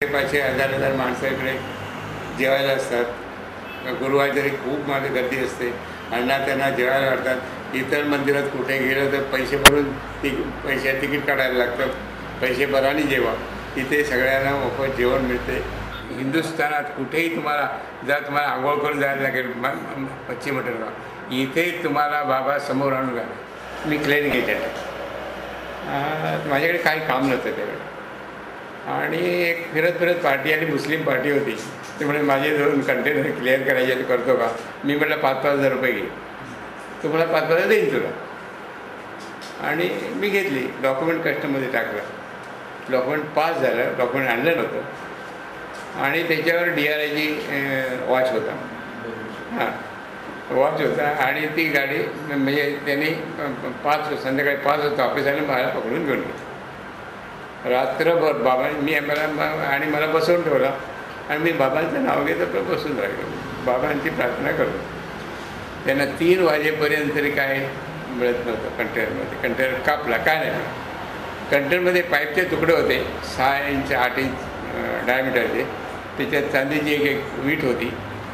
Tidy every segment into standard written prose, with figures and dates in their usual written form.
500 हजार माणसं इकडे जेवायला असतात. गुरुवारी तरी खूप माझी गर्दी असते. अण्णा त्यांना जेवायला वाटतात. इतर मंदिरात कुठे गेलं तर पैसे भरून तिकीट काढायला लागतं. पैसे भराने जेवा. इथे सगळ्यांना मोफत जेवण मिळते. हिंदुस्थानात कुठेही तुम्हाला तुम्हाला आंघोळ करून जायला लागेल पश्चिम मठरगाव, इथे तुम्हाला बाबा समोर आणून घाला. मी क्लिअर घेतलेलं. माझ्याकडे काही काम नव्हतं त्यावेळेला. आणि एक फिरत पार्टी आली, मुस्लिम पार्टी होती. ते म्हणजे माझे 2 कंटेनर क्लिअर करायचे करतो का? मी म्हटलं 5,000 रुपये घे, तुम्हाला 5,000 देईन तुला. आणि मी घेतली. डॉक्युमेंट कस्टममध्ये टाकलं. डॉक्युमेंट पास झालं. डॉक्युमेंट आणलं नव्हतं. आणि त्याच्यावर DRIची वॉच होता. वॉच होता. आणि ती गाडी म्हणजे त्यांनी संध्याकाळी 5 वाजता ऑफिस आलं, मला पकडून घेऊन गेली. रात्रभर बाबांनी मला बसवून ठेवला. आणि मी बाबांचं नाव घेत आपलं बसून राहिलो. बाबांची प्रार्थना करतो. त्यांना 3 वाजेपर्यंत तरी काय मिळत नव्हतं कंटेनरमध्ये. कंटेनर कापला, काय नाही. कंटेनरमध्ये पाईपचे तुकडे होते 6 इंच 8 इंच डायमीटरचे. त्याच्यात चांदीची एक वीट होती.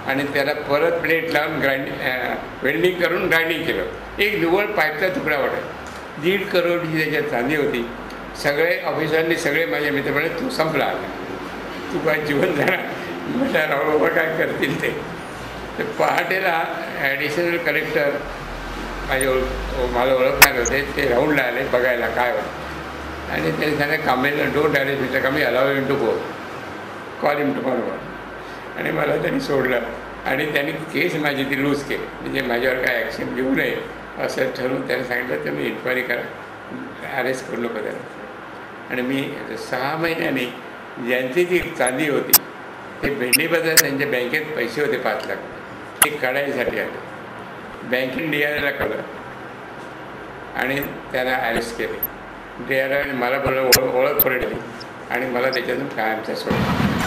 आणि त्याला परत प्लेट लावून वेल्डिंग करून ग्राइंडिंग केलं. एक निव्वळ पाईपचा तुकडा वाटायचा. 1.5 करोडची त्याच्यात चांदी होती. सगळे ऑफिसरनी सगळे माझे मित्र म्हणे, तू संपला, तू काय जीवन जाणार. म्हटलं राव बाबा काय करतील ते. तर पहाटेला ॲडिशनल कलेक्टर मला ओळखणार होते. ते राऊंडला आले बघायला काय होतं. आणि त्यांनी सांगितलं कामेला डोंट अरेंज म्हटलं का मी allow him to go, call him tomorrow. आणि मला त्यांनी सोडलं. आणि त्यांनी केस माझी ती लूज केली. म्हणजे माझ्यावर काय ॲक्शन घेऊ नये असं ठरवून त्याने सांगितलं, तर मी इन्क्वायरी करा, अरेस्ट करू नको त्याला. आणि मी 6 महिन्यांनी ज्यांची ती चांदी होती ते भेंडीबद्दल त्यांच्या बँकेत पैसे होते 5 लाख, ते काढायसाठी आले. बँकेने DRIला कळलं आणि त्यांना अरेस्ट केले. DRI मला ओळख पडली आणि मला त्याच्यातून कायमचा सोडला.